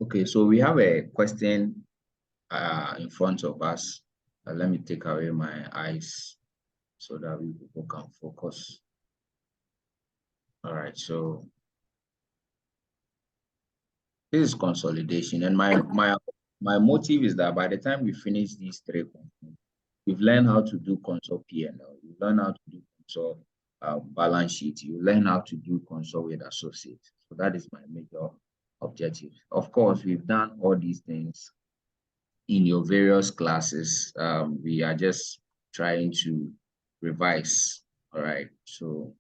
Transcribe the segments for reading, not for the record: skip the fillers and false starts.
Okay, so we have a question in front of us. Let me take away my eyes so that we people can focus. All right, so this is consolidation, and my motive is that by the time we finish these three, we've learned how to do console P&L, you've learned how to do console balance sheet, you learn how to do console with associates. So that is my major objective. Of course, we've done all these things in your various classes. We are just trying to revise. All right, so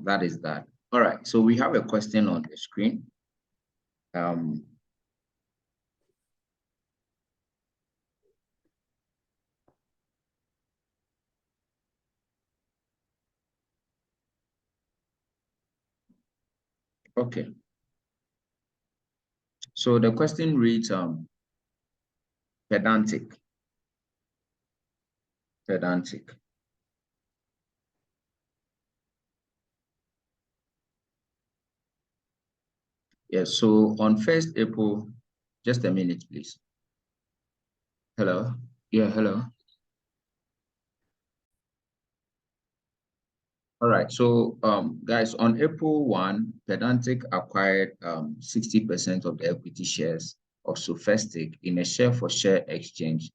that is that. All right, so we have a question on the screen. Okay. So the question reads, pedantic. Pedantic. Yes, so on 1st April, just a minute, please. Hello? Yeah, hello. All right, so guys, on April 1, Pedantic acquired 60% of the equity shares of Sophistic in a share-for-share exchange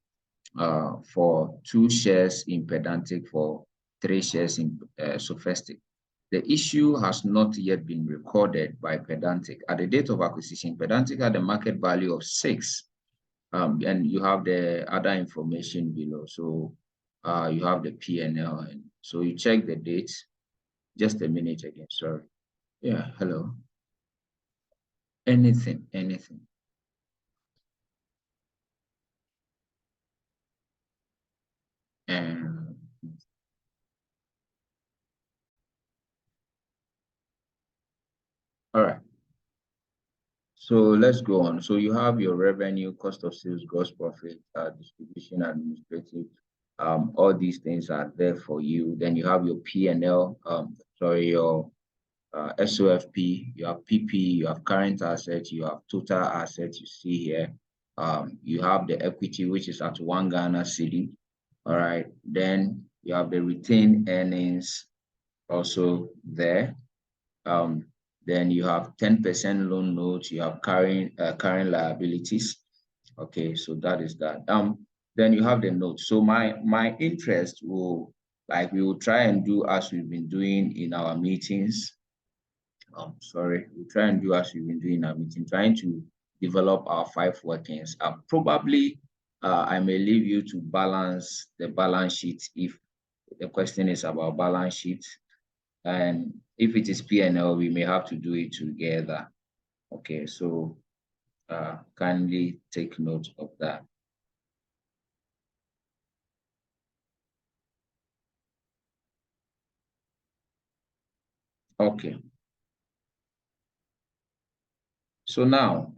for 2 shares in Pedantic for 3 shares in Sophistic. The issue has not yet been recorded by Pedantic. At the date of acquisition, Pedantic had a market value of 6, and you have the other information below. So you have the P&L, and so you check the date. Just a minute again, sorry. Yeah, hello. Anything. All right. So let's go on. So you have your revenue, cost of sales, gross profit, distribution, administrative. All these things are there for you. Then you have your P&L, your SOFP, you have PP, you have current assets, you have total assets you see here. You have the equity, which is at 1 Ghana cedi. All right. Then you have the retained earnings also there. Then you have 10% loan notes, you have current liabilities. Okay, so that is that. Then you have the notes. So my interest will, like, we will try and do as we've been doing in our meetings. We'll try and do as we've been doing in our meeting, trying to develop our 5 workings. Probably I may leave you to balance the balance sheet if the question is about balance sheet. And if it is P&L, we may have to do it together. Okay, so kindly take note of that. Okay. So now,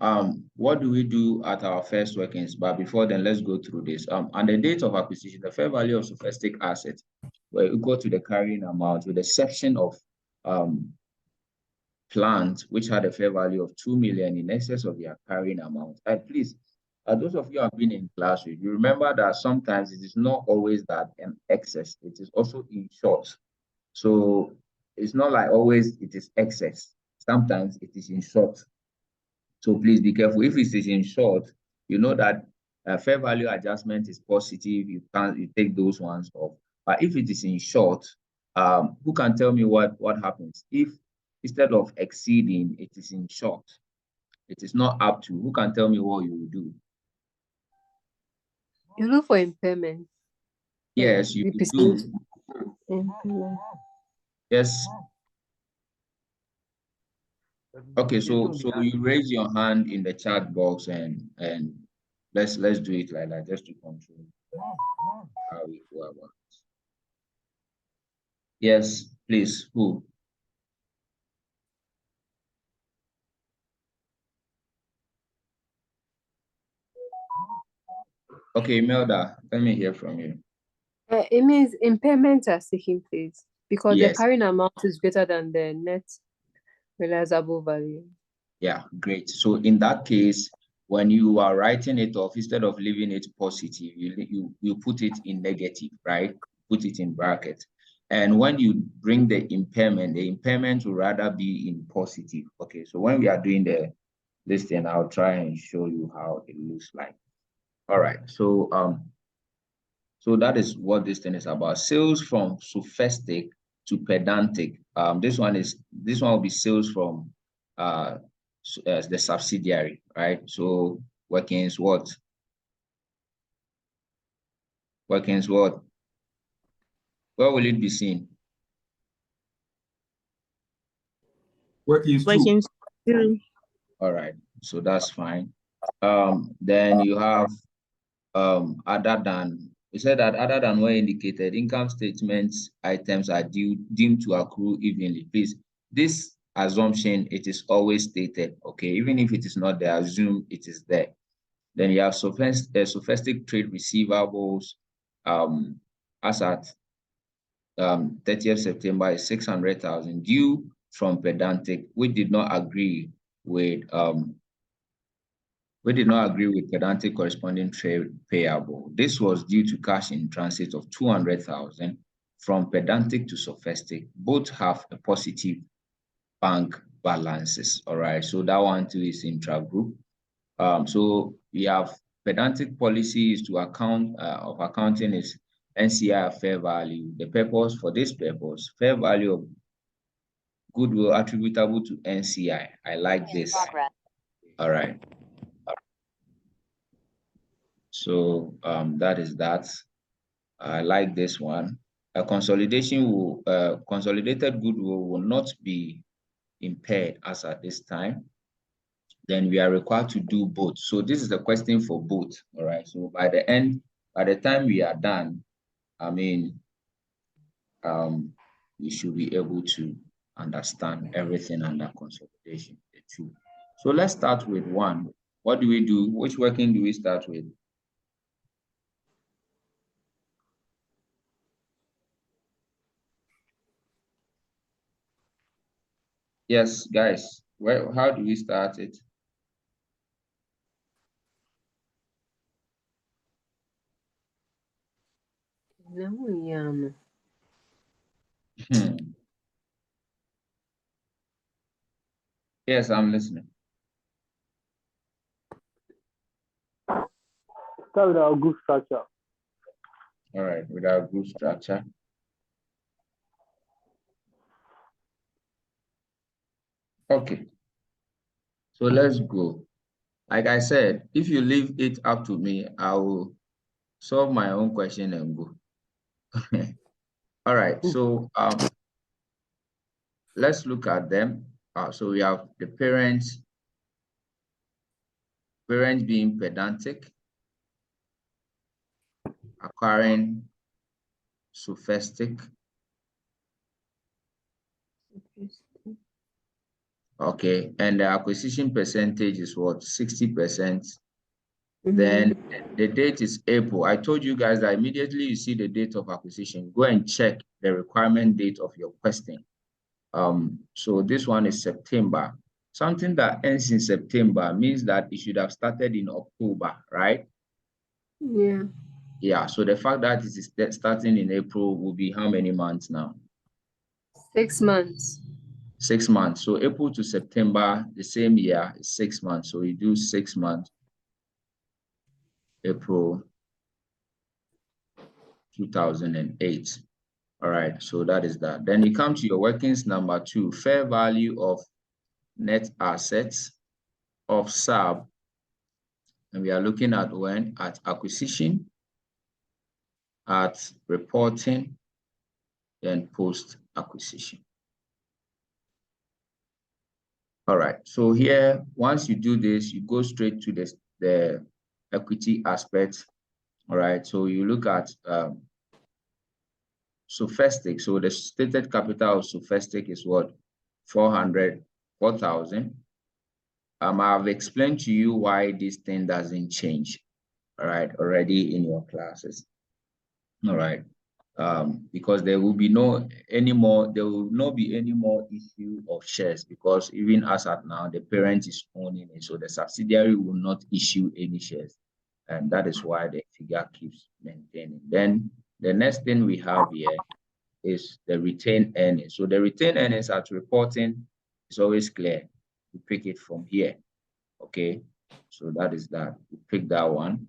what do we do at our first workings? But before then, let's go through this. On the date of acquisition, the fair value of Sophistic assets were equal to the carrying amount, with a section of plant, which had a fair value of 2 million in excess of their carrying amount. And please, those of you who have been in class with, you remember that sometimes it is not always that an excess, it is also in short. So it's not like always it is excess. Sometimes it is in short. So please be careful. If it is in short, you know that fair value adjustment is positive. You take those ones off. But if it is in short, who can tell me what happens if instead of exceeding, it is in short? It is not up to. Who can tell me what you will do? You look for impairment. Yes, you do. Impairment. Yes. Okay, so you raise your hand in the chat box and let's do it like that just to control how we go about it. Yes, please. Who? Okay, Melda, let me hear from you. It means impairments are taking place because Yes. the carrying amount is greater than the net realizable value. Yeah, great. So in that case, when you are writing it off, instead of leaving it positive, you put it in negative, right? Put it in bracket. And when you bring the impairment will rather be in positive. Okay, so when we are doing this thing, I'll try and show you how it looks like. All right, so that is what this thing is about. Sales from sophistic to pedantic. This one will be sales from the subsidiary, right? So workings what? Workings what? Where will it be seen? Workings two. Workings two. All right, so that's fine. Then you have other than, we said that other than where indicated, income statements items are deemed to accrue evenly. Please, this assumption, it is always stated, okay? Even if it is not there, assume it is there. Then you have sophistic trade receivables, as at 30th September is 600,000 due from Pedantic. We did not agree with Pedantic corresponding trade payable. This was due to cash in transit of 200,000 from Pedantic to Sophistic. Both have a positive bank balances. All right, so that one too is intra-group. So we have Pedantic policies to account of accounting is NCI fair value. The purpose for this purpose, fair value of goodwill attributable to NCI. I like this. All right. So that is that. I like this one. A consolidated goodwill will not be impaired as at this time. Then we are required to do both. So this is the question for both. All right. So by the time we are done, I mean, we should be able to understand everything under consolidation. The two. So let's start with one. What do we do? Which working do we start with? Yes, guys. How do we start it? No, Yes, I'm listening. Start with our group structure. All right, with our group structure. Okay, so let's go. Like I said, if you leave it up to me, I will solve my own question and go. All right, so let's look at them. So we have the parents being pedantic, acquiring sophistic. Okay, and the acquisition percentage is what? 60%. Then the date is April. I told you guys that immediately you see the date of acquisition, go and check the requirement date of your question. So this one is September. Something that ends in September means that it should have started in October, right? Yeah. Yeah, so the fact that it is starting in April will be how many months now? 6 months. 6 months. So April to September, the same year is 6 months. So you do 6 months. April 2008. All right, so that is that. Then you come to your workings number 2, fair value of net assets of sub. And we are looking at when? At acquisition, at reporting, then post-acquisition. All right, so here, once you do this, you go straight to the equity aspect. All right, so you look at sophistic. So the stated capital of sophistic is what? 4,000. I've explained to you why this thing doesn't change, all right, already in your classes. All right. because there will not be any more issue of shares, because even as at now, the parent is owning it, so the subsidiary will not issue any shares. And that is why the figure keeps maintaining. Then the next thing we have here is the retained earnings. So the retained earnings at reporting is always clear. You pick it from here. Okay. So that is that. You pick that one.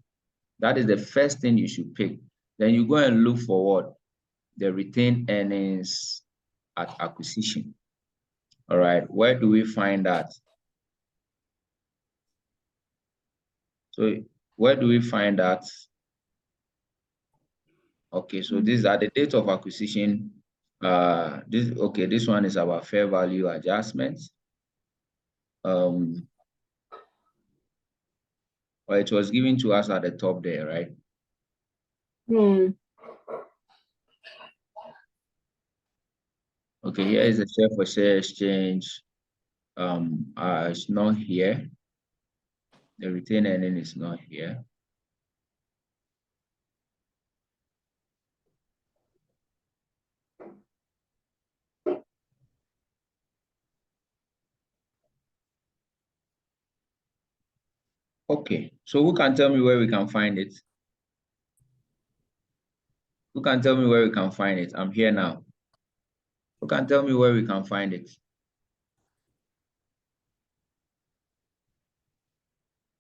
That is the first thing you should pick. Then you go and look for what? The retained earnings at acquisition. All right. Where do we find that? So where do we find that? Okay, so these are the date of acquisition. This one is our fair value adjustments. Or it was given to us at the top there, right? Okay, here is the share for share exchange. It's not here. The retained earning is not here. Okay, so who can tell me where we can find it? Who can tell me where we can find it? I'm here now. Who can tell me where we can find it?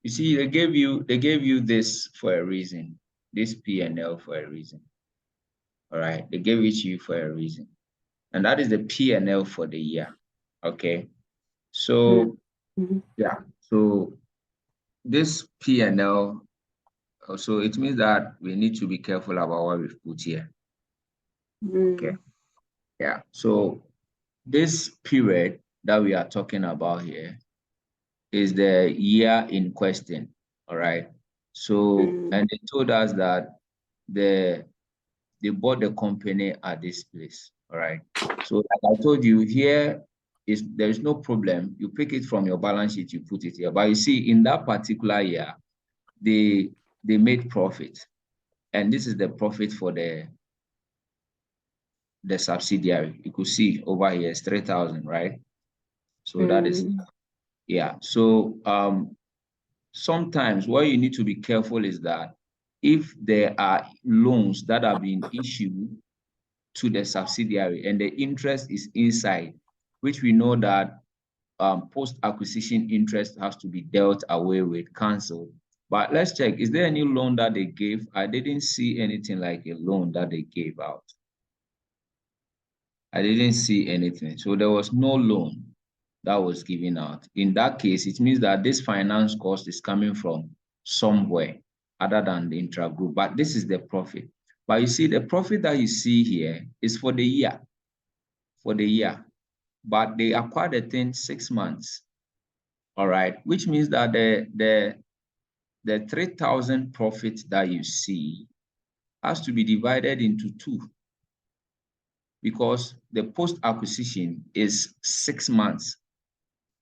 You see, they gave you this for a reason, this P&L for a reason. All right, they gave it to you for a reason. And that is the P&L for the year. Okay. So yeah, so this P&L, so it means that we need to be careful about what we've put here. Okay. Yeah. So this period that we are talking about here is the year in question. All right. So, and they told us that they bought the company at this place. All right. So like I told you, there is no problem. You pick it from your balance sheet, you put it here. But you see, in that particular year, they made profit. And this is the profit for the subsidiary. You could see over here it's 3,000, right? So that is, yeah. So sometimes what you need to be careful is that if there are loans that are being issued to the subsidiary and the interest is inside, which we know that post-acquisition interest has to be dealt away with, cancelled. But let's check, is there any loan that they gave? I didn't see anything like a loan that they gave out. I didn't see anything. So there was no loan that was given out. In that case, it means that this finance cost is coming from somewhere other than the intra-group. But this is the profit. But you see, the profit that you see here is for the year. For the year. But they acquired the thing 6 months. All right. Which means that the 3,000 profit that you see has to be divided into 2. Because the post-acquisition is 6 months,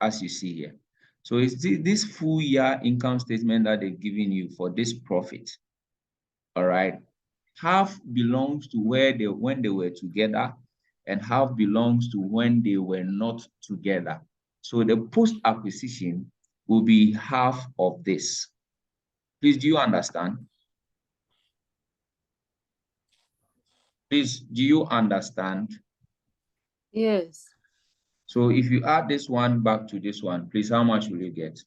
as you see here. So it's this full year income statement that they've given you for this profit. All right. Half belongs to when they were together, and half belongs to when they were not together. So the post-acquisition will be half of this. Please, do you understand? Please, do you understand? Yes. So if you add this one back to this one, please, how much will you get?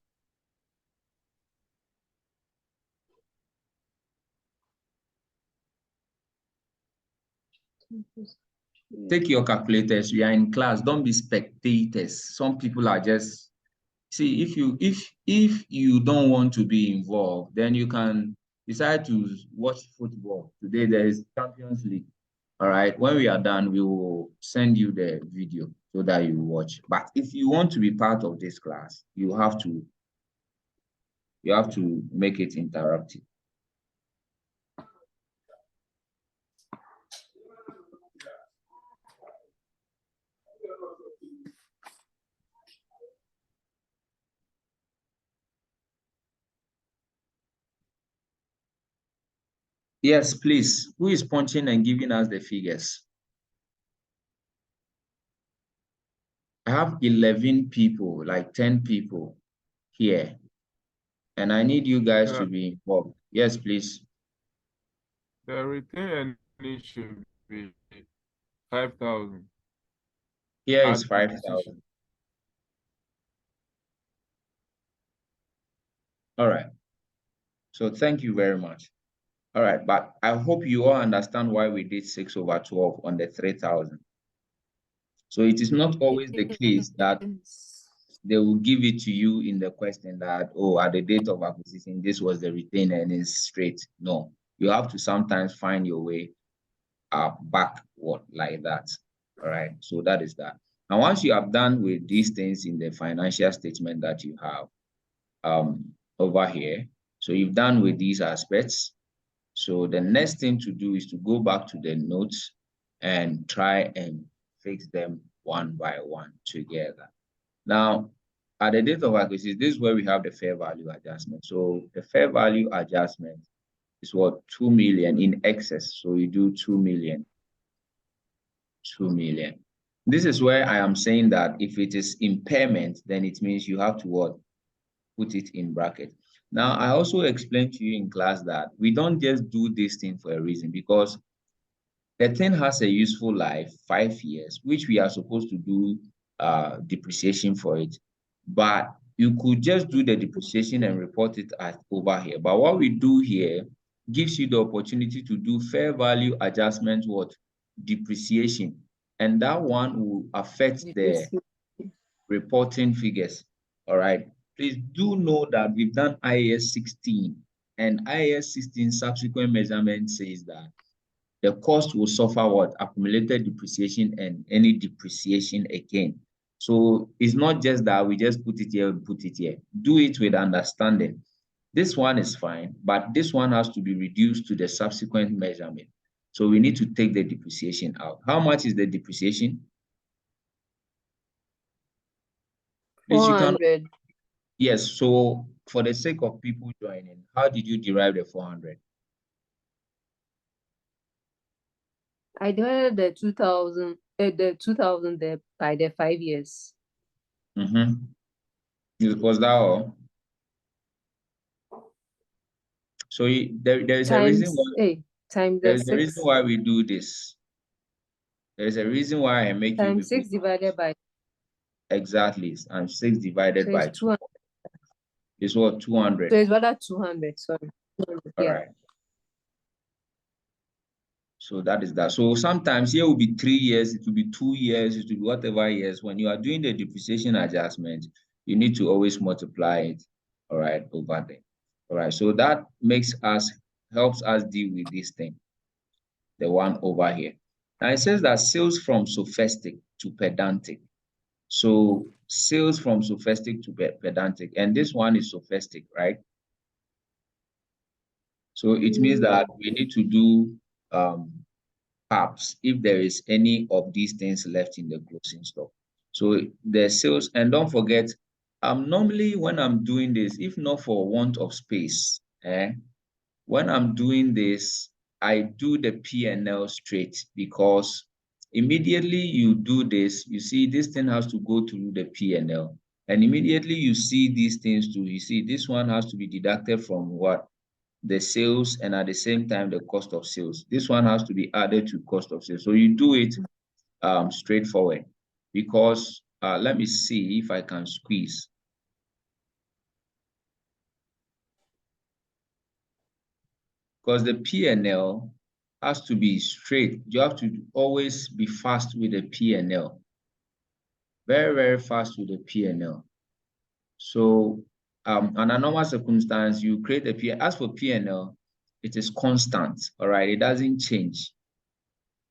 Take your calculators. We are in class. Don't be spectators. Some people are just, see, if you don't want to be involved, then you can decide to watch football. Today there is Champions League. All right. When we are done, we will send you the video so that you watch. But if you want to be part of this class, you have to make it interactive. Yes, please. Who is punching and giving us the figures? I have 11 people, like 10 people here, and I need you guys to be involved. Yes, please. The return earnings should be 5,000. Here Add is depreciation. 5,000. All right. So thank you very much. All right, but I hope you all understand why we did 6/12 on the 3,000. So it is not always the case that Yes. they will give it to you in the question that, oh, at the date of acquisition, this was the retained earnings straight. No, you have to sometimes find your way backward like that. All right, so that is that. Now, once you have done with these things in the financial statement that you have over here, so you've done with these aspects. So the next thing to do is to go back to the notes and try and fix them one by one together. Now, at the date of acquisition, this is where we have the fair value adjustment. So the fair value adjustment is what, 2 million in excess. So you do 2 million, 2 million. This is where I am saying that if it is impairment, then it means you have to what? Put it in bracket. Now, I also explained to you in class that we don't just do this thing for a reason, because the thing has a useful life, 5 years, which we are supposed to do depreciation for it. But you could just do the depreciation and report it at over here. But what we do here gives you the opportunity to do fair value adjustment, what? Depreciation. And that one will affect the reporting figures. All right. Please do know that we've done IAS 16, and IAS 16 subsequent measurement says that the cost will suffer what? Accumulated depreciation and any depreciation again. So it's not just that we just put it here and put it here. Do it with understanding. This one is fine, but this one has to be reduced to the subsequent measurement. So we need to take the depreciation out. How much is the depreciation? Please, you can. 400. Yes, so for the sake of people joining, how did you derive the 400? I divided the 2,000 there by the 5 years. Was that all? So there is a reason why Times there the is a reason 6. why we do this. There is a reason why I make you Times people 6 divided by, exactly, and 6 divided so by it's 2 200. is what? So 200. it's rather 200, sorry. 200, All yeah. right. So that is that. So sometimes here will be 3 years, it will be 2 years, it will be whatever years. When you are doing the depreciation adjustment, you need to always multiply it, all right, over there. All right. So that helps us deal with this thing, the one over here. Now it says that sales from sophistic to pedantic. So sales from sophistic to pedantic, and this one is sophistic, right? So it means that we need to do perhaps if there is any of these things left in the closing stock. So the sales, and don't forget, normally when I'm doing this, if not for want of space, when I'm doing this, I do the P&L straight, because immediately you do this, you see this thing has to go through the P&L. And immediately you see these things too, you see this one has to be deducted from what? The sales, and at the same time the cost of sales. This one has to be added to cost of sales. So you do it straightforward, because let me see if I can squeeze. Because the P&L has to be straight. You have to always be fast with the P&L. Very, very fast with the P&L. So under normal circumstance, you create a P&L. As for P&L, it is constant, all right? It doesn't change.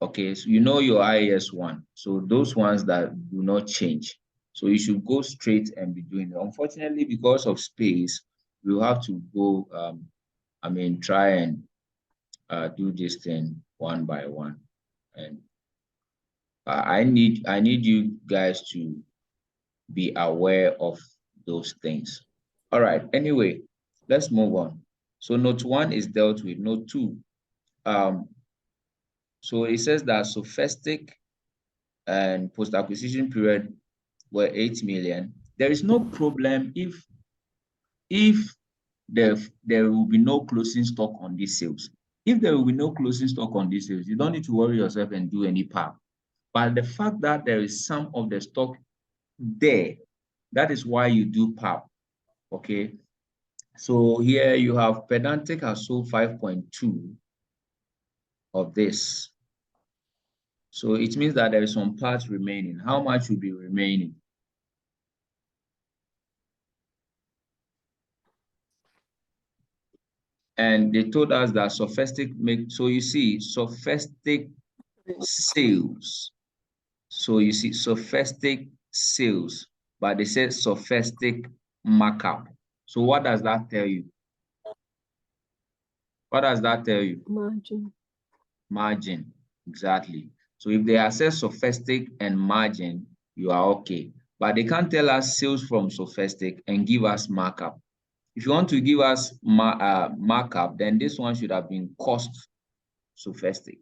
Okay, so you know your IAS 1. So those ones that do not change. So you should go straight and be doing it. Unfortunately, because of space, we'll have to go, try and do this thing one by one. And I need you guys to be aware of those things. All right, anyway, let's move on. So note 1 is dealt with. Note 2, so it says that sophistic and post-acquisition period were 8 million. There is no problem if there will be no closing stock on these sales. If there will be no closing stock on these sales, you don't need to worry yourself and do any PAP. But the fact that there is some of the stock there, that is why you do PAP. Okay. So here you have Pedantic has sold 5.2 of this. So it means that there is some parts remaining. How much will be remaining? And they told us that sophistic make, so you see, sophistic sales. So you see, sophistic sales, but they said sophistic markup. So what does that tell you? What does that tell you? Margin. Margin, exactly. So if they assess sophistic and margin, you are okay. But they can't tell us sales from sophistic and give us markup. If you want to give us markup, then this one should have been cost sophistic.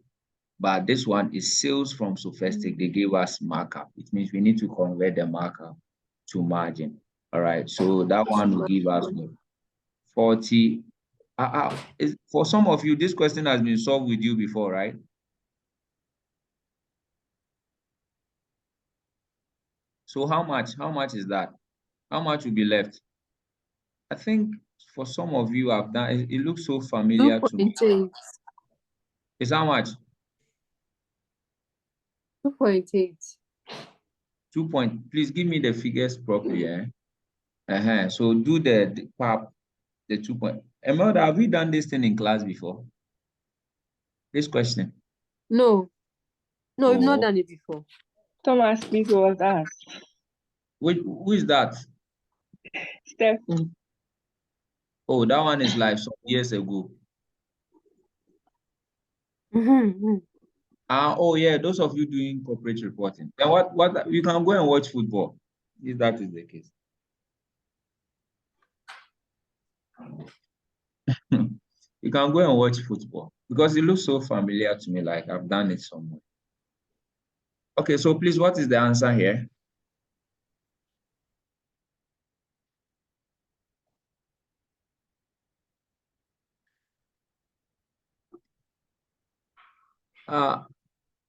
But this one is sales from sophistic. They gave us markup. It means we need to convert the markup to margin. All right. So that one will give us 40. For some of you, this question has been solved with you before, right? So how much? How much is that? How much will be left? I think for some of you I've done it looks so familiar to me. 2.8. It's how much? 2.8. 2 point. Please give me the figures properly. So do the PAP, the 2 point. Emerald, have we done this thing in class before? This question. No. No, we've not Oh, done it before. Thomas, please, what was asked? who is that? Stephanie. Oh, that one is like some years ago. Oh yeah, those of you doing corporate reporting. Then what you can go and watch football if that is the case. You can go and watch football because it looks so familiar to me, like I've done it somewhere. Okay, so please, what is the answer here?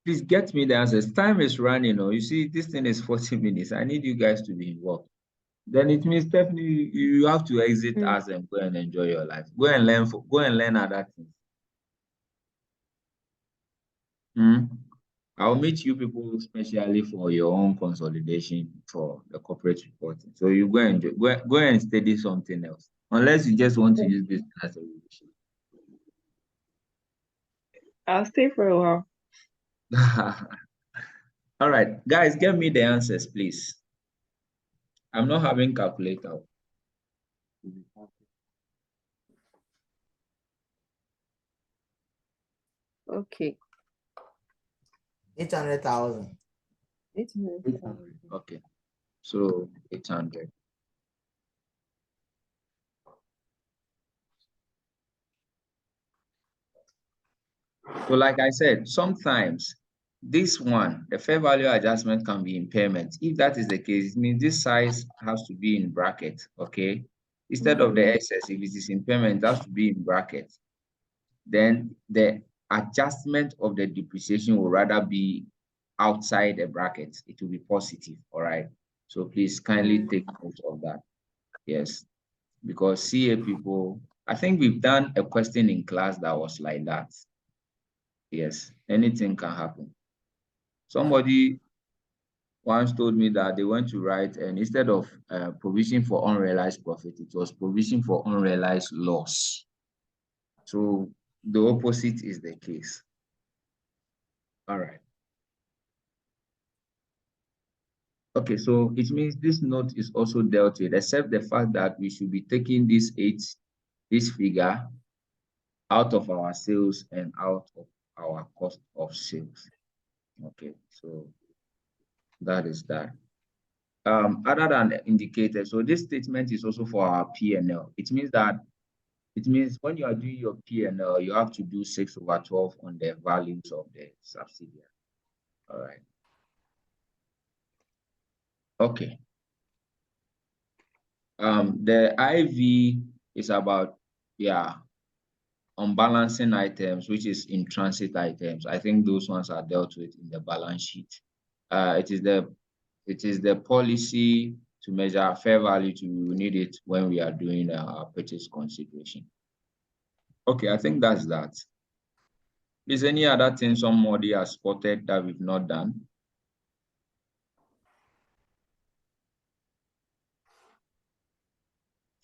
Please get me the answers. Time is running. You see, this thing is 40 minutes. I need you guys to be involved. Then it means definitely you have to exit us and go and enjoy your life. Go and learn other things. I'll meet you people especially for your own consolidation for the corporate reporting. So you go and go and study something else. Unless you just want to use this as a revision. I'll stay for a while. All right, guys, get me the answers, please. I'm not having calculator. Okay. 800,000. 800,000. Okay, so 800. So like I said, sometimes this one, the fair value adjustment can be impairment. If that is the case, it means this size has to be in bracket, okay? Instead of the excess, if it is impairment, it has to be in bracket. Then the adjustment of the depreciation will rather be outside the bracket. It will be positive, all right? So please kindly take note of that. Yes, because CA people, I think we've done a question in class that was like that. Yes, anything can happen. Somebody once told me that they went to write, and instead of provision for unrealized profit, it was provision for unrealized loss. So the opposite is the case. All right. Okay, so it means this note is also dealt with, except the fact that we should be taking this figure out of our sales and out of our cost of sales. Okay, so that is that. Other than indicated, so this statement is also for our P&L. It means that It means when you are doing your P&L, you have to do 6/12 on the values of the subsidiary. All right. Okay. The IV is about, unbalancing items, which is in transit items. I think those ones are dealt with in the balance sheet. It is the policy to measure fair value. We need it when we are doing purchase consideration. Okay, I think that's that. Is any other thing somebody has spotted that we've not done?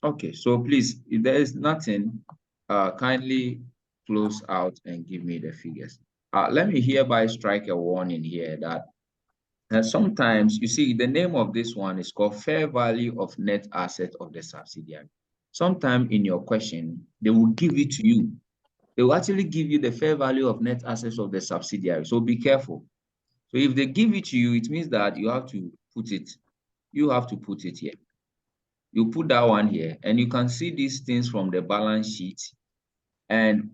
Okay, so please, if there is nothing, kindly close out and give me the figures. Let me hereby strike a warning here that sometimes, you see, the name of this one is called fair value of net asset of the subsidiary. Sometime in your question, they will give it to you. They will actually give you the fair value of net assets of the subsidiary. So be careful. So if they give it to you, it means that you have to put it. You have to put it here. You put that one here, and you can see these things from the balance sheet. And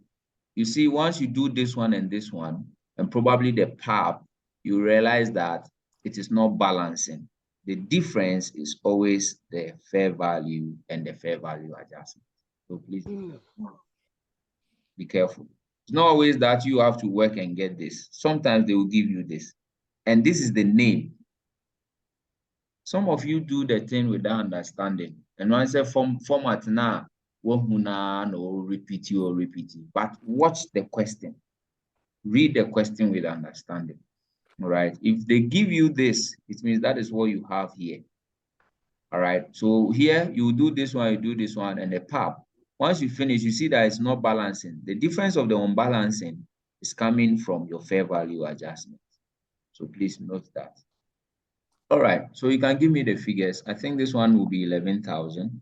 you see, once you do this one and this one, and probably the PAP, you realize that it is not balancing. The difference is always the fair value and the fair value adjustment. So please be careful. It's not always that you have to work and get this. Sometimes they will give you this. And this is the name. Some of you do the thing without understanding. And when I say format now, no repeat or repeat. But watch the question. Read the question with understanding. All right. If they give you this, it means that is what you have here. All right. So here you do this one, you do this one, and the PAP. Once you finish, you see that it's not balancing. The difference of the unbalancing is coming from your fair value adjustment. So please note that. All right, so you can give me the figures. I think this one will be 11,000.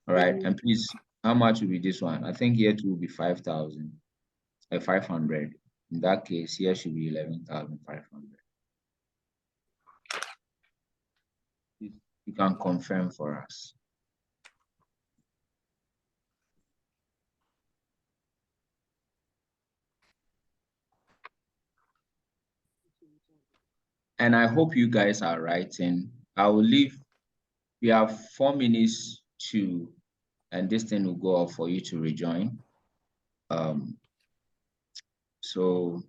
All right, and please, how much will be this one? I think here too will be 5,000, 500. In that case, here should be 11,500. You can confirm for us. And I hope you guys are writing. I will leave. We have 4 minutes to, and this thing will go off for you to rejoin. So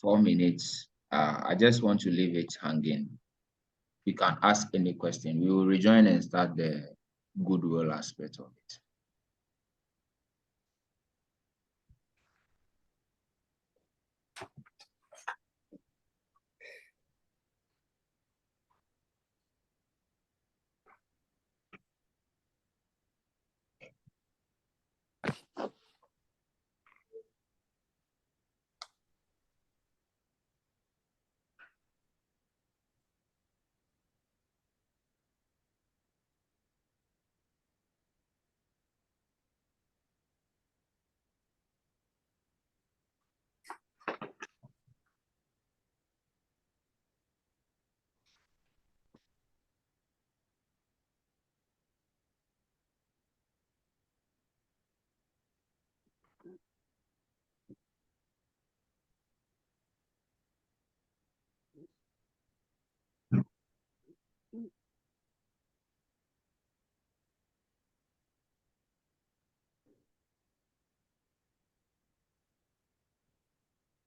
4 minutes. I just want to leave it hanging. You can ask any question. We will rejoin and start the goodwill aspect of it.